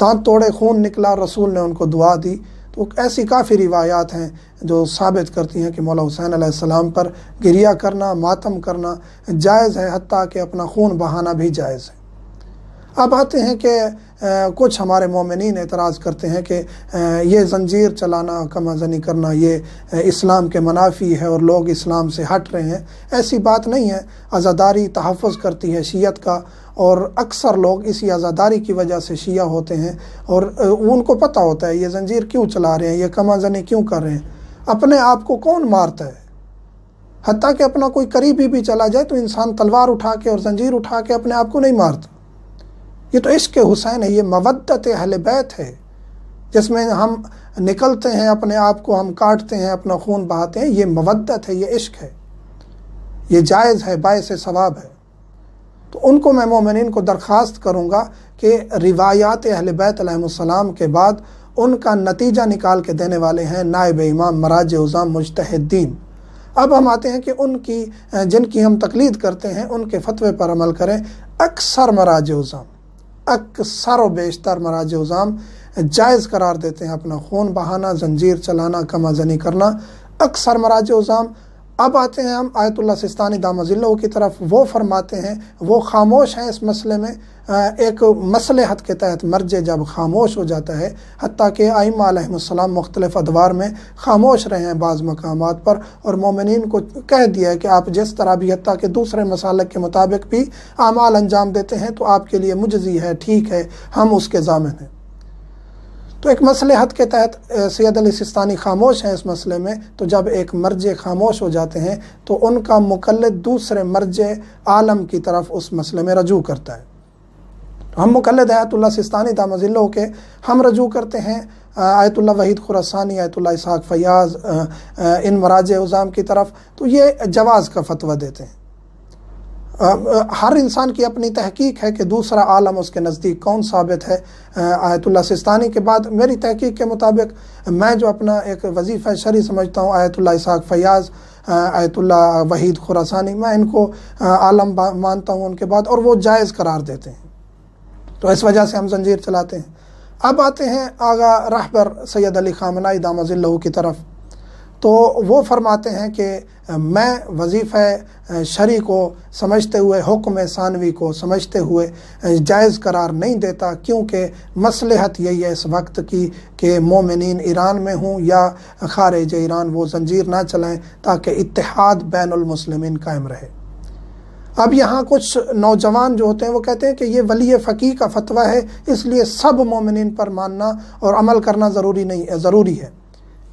دانت توڑے خون نکلا، رسول نے ان کو دعا دی۔ تو ایسی کافی روایات ہیں جو ثابت کرتی ہیں کہ مولا حسین علیہ السلام پر گریہ کرنا، ماتم کرنا جائز ہے، حتیٰ کہ اپنا خون بہانا بھی جائز ہے۔ اب آتے ہیں کہ کچھ ہمارے مومنین اعتراض کرتے ہیں کہ یہ زنجیر چلانا، کم زنی کرنا یہ اسلام کے منافی ہے اور لوگ اسلام سے ہٹ رہے ہیں۔ ایسی بات نہیں ہے، عزاداری تحفظ کرتی ہے شیعت کا، اور اکثر لوگ اسی عزاداری کی وجہ سے شیعہ ہوتے ہیں، اور ان کو پتہ ہوتا ہے یہ زنجیر کیوں چلا رہے ہیں، یہ کم زنی کیوں کر رہے ہیں۔ اپنے آپ کو کون مارتا ہے؟ حتیٰ کہ اپنا کوئی قریبی بھی چلا جائے تو انسان تلوار اٹھا کے اور زنجیر اٹھا کے اپنے آپ کو نہیں مارتا۔ یہ تو عشق حسین ہے، یہ مودت اہل بیت ہے، جس میں ہم نکلتے ہیں اپنے آپ کو، ہم کاٹتے ہیں، اپنا خون بہاتے ہیں۔ یہ مودت ہے، یہ عشق ہے، یہ جائز ہے، باعث ثواب ہے۔ تو ان کو میں مومنین کو درخواست کروں گا کہ روایات اہل بیت علیہ السلام کے بعد ان کا نتیجہ نکال کے دینے والے ہیں نائب امام، مراجع عظام، مجتہدین۔ اب ہم آتے ہیں کہ ان کی جن کی ہم تقلید کرتے ہیں ان کے فتوے پر عمل کریں۔ اکثر مراجع عظام، اکثر و بیشتر مراجع عظام جائز قرار دیتے ہیں اپنا خون بہانا، زنجیر چلانا، کم زنی کرنا، اکثر مراجع عظام۔ اب آتے ہیں ہم آیت اللہ سستانی دامت ظلہ کی طرف، وہ فرماتے ہیں، وہ خاموش ہیں اس مسئلے میں۔ ایک مصلحت کے تحت مرجع جب خاموش ہو جاتا ہے، حتیٰ کہ ائمہ علیہ السلام مختلف ادوار میں خاموش رہے ہیں بعض مقامات پر، اور مومنین کو کہہ دیا ہے کہ آپ جس طرح بھی حتیٰ کہ دوسرے مسالک کے مطابق بھی اعمال انجام دیتے ہیں تو آپ کے لیے مجزی ہے، ٹھیک ہے، ہم اس کے ضامن ہیں۔ تو ایک مصلحت کے تحت سید علی سستانی خاموش ہیں اس مسئلے میں، تو جب ایک مرجع خاموش ہو جاتے ہیں تو ان کا مقلد دوسرے مرجع عالم کی طرف اس مسئلے میں رجوع کرتا ہے۔ ہم مقلد آیت اللہ سستانی دامت ظلہ کے ہم رجوع کرتے ہیں آیت اللہ وحید خراسانی، آیت اللہ اسحاق فیاض، ان مراجع عظام کی طرف، تو یہ جواز کا فتویٰ دیتے ہیں۔ ہر انسان کی اپنی تحقیق ہے کہ دوسرا عالم اس کے نزدیک کون ثابت ہے۔ آیت اللہ سستانی کے بعد میری تحقیق کے مطابق میں جو اپنا ایک وظیفہ شرعی سمجھتا ہوں، آیت اللہ اسحاق فیاض، آیت اللہ وحید خراسانی، میں ان کو عالم مانتا ہوں ان کے بعد، اور وہ جائز قرار دیتے ہیں، تو اس وجہ سے ہم زنجیر چلاتے ہیں۔ اب آتے ہیں آغا رہبر سید علی خامنائی دامت ظلہ کی طرف، تو وہ فرماتے ہیں کہ میں وظیفہ شرعی کو سمجھتے ہوئے، حکم ثانوی کو سمجھتے ہوئے جائز قرار نہیں دیتا، کیونکہ مصلحت یہی ہے اس وقت کی کہ مومنین ایران میں ہوں یا خارج ایران وہ زنجیر نہ چلائیں، تاکہ اتحاد بین المسلمین قائم رہے۔ اب یہاں کچھ نوجوان جو ہوتے ہیں وہ کہتے ہیں کہ یہ ولی فقیہ کا فتویٰ ہے، اس لیے سب مومنین پر ماننا اور عمل کرنا ضروری ہے۔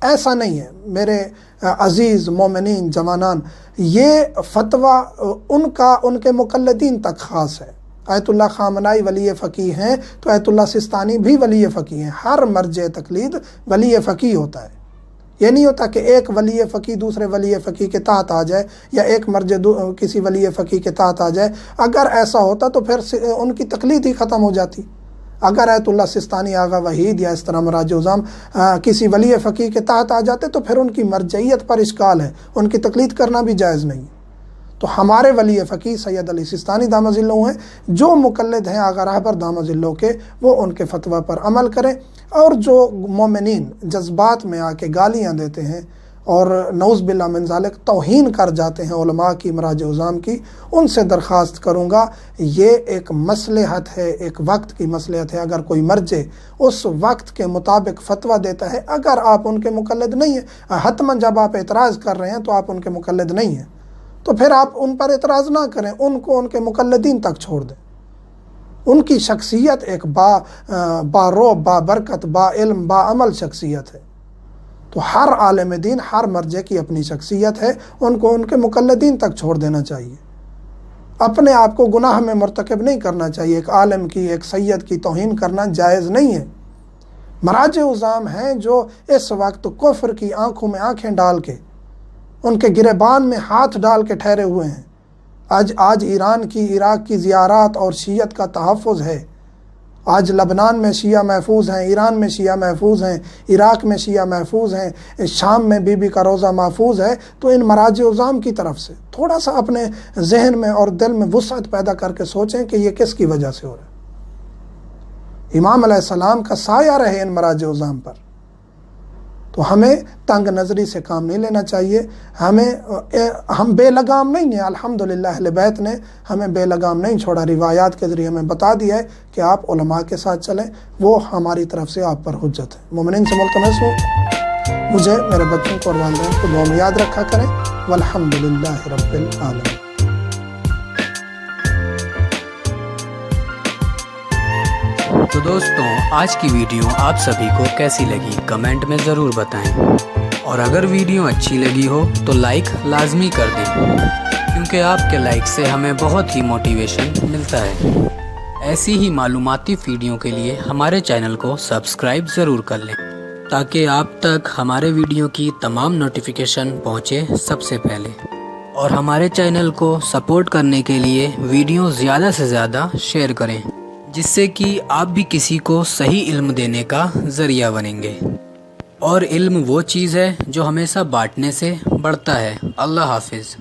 ایسا نہیں ہے میرے عزیز مومنین جوانان، یہ فتویٰ ان کے مقلدین تک خاص ہے۔ آیت اللہ خامنائی ولی فقیہ ہیں تو آیت اللہ سستانی بھی ولی فقیہ ہیں۔ ہر مرجع تقلید ولی فقیہ ہوتا ہے، یہ نہیں ہوتا کہ ایک ولی فقیہ دوسرے ولی فقیہ کے تحت آ جائے، یا ایک مرجع کسی ولی فقیہ کے تحت آ جائے۔ اگر ایسا ہوتا تو پھر ان کی تقلید ہی ختم ہو جاتی۔ اگر آیت اللہ سستانی، آغا وحید یا اس طرح مراجع عظام کسی ولی فقیہ کے تحت آ جاتے تو پھر ان کی مرجعیت پر اشکال ہے، ان کی تقلید کرنا بھی جائز نہیں۔ تو ہمارے ولی فقیہ سید علی سستانی دامت ظلہ ہیں، جو مقلد ہیں آغا رہبر دامت ظلہ کے، وہ ان کے فتویٰ پر عمل کریں۔ اور جو مومنین جذبات میں آ کے گالیاں دیتے ہیں اور نعوذ باللہ من ذالک توہین کر جاتے ہیں علماء کی، مراجع عظام کی، ان سے درخواست کروں گا، یہ ایک مصلحت ہے، ایک وقت کی مصلحت ہے۔ اگر کوئی مرجع اس وقت کے مطابق فتویٰ دیتا ہے، اگر آپ ان کے مقلد نہیں ہیں، حتماً جب آپ اعتراض کر رہے ہیں تو آپ ان کے مقلد نہیں ہیں، تو پھر آپ ان پر اعتراض نہ کریں، ان کو ان کے مقلدین تک چھوڑ دیں۔ ان کی شخصیت ایک با روح، با برکت، با علم، با عمل شخصیت ہے۔ تو ہر عالم دین، ہر مرجع کی اپنی شخصیت ہے، ان کو ان کے مقلدین تک چھوڑ دینا چاہیے۔ اپنے آپ کو گناہ میں مرتکب نہیں کرنا چاہیے۔ ایک عالم کی، ایک سید کی توہین کرنا جائز نہیں ہے۔ مراجع عظام ہیں جو اس وقت کفر کی آنکھوں میں آنکھیں ڈال کے، ان کے گریبان میں ہاتھ ڈال کے ٹھہرے ہوئے ہیں۔ آج ایران کی، عراق کی زیارات اور شیعت کا تحفظ ہے۔ آج لبنان میں شیعہ محفوظ ہیں، ایران میں شیعہ محفوظ ہیں، عراق میں شیعہ محفوظ ہیں، شام میں بی بی کا روضہ محفوظ ہے۔ تو ان مراجع عظام کی طرف سے تھوڑا سا اپنے ذہن میں اور دل میں وسعت پیدا کر کے سوچیں کہ یہ کس کی وجہ سے ہو رہا ہے۔ امام علیہ السلام کا سایہ رہے ان مراج عظام پر۔ تو ہمیں تنگ نظری سے کام نہیں لینا چاہیے، ہم بے لگام نہیں ہیں۔ الحمدللہ اہل بیت نے ہمیں بے لگام نہیں چھوڑا، روایات کے ذریعے ہمیں بتا دیا ہے کہ آپ علماء کے ساتھ چلیں، وہ ہماری طرف سے آپ پر حجت ہے۔ مومنین سے ملتمس ہوں مجھے، میرے بچوں کو اور والدین کو دعا میں یاد رکھا کریں۔ والحمدللہ رب العالمین۔ تو دوستوں، آج کی ویڈیو آپ سبھی کو کیسی لگی کمنٹ میں ضرور بتائیں، اور اگر ویڈیو اچھی لگی ہو تو لائک لازمی کر دیں، کیونکہ آپ کے لائک سے ہمیں بہت ہی موٹیویشن ملتا ہے۔ ایسی ہی معلوماتی ویڈیو کے لیے ہمارے چینل کو سبسکرائب ضرور کر لیں، تاکہ آپ تک ہمارے ویڈیو کی تمام نوٹیفیکیشن پہنچے سب سے پہلے۔ اور ہمارے چینل کو سپورٹ کرنے کے لیے ویڈیو زیادہ سے زیادہ شیئر کریں، جس سے کہ آپ بھی کسی کو صحیح علم دینے کا ذریعہ بنیں گے۔ اور علم وہ چیز ہے جو ہمیشہ بانٹنے سے بڑھتا ہے۔ اللہ حافظ۔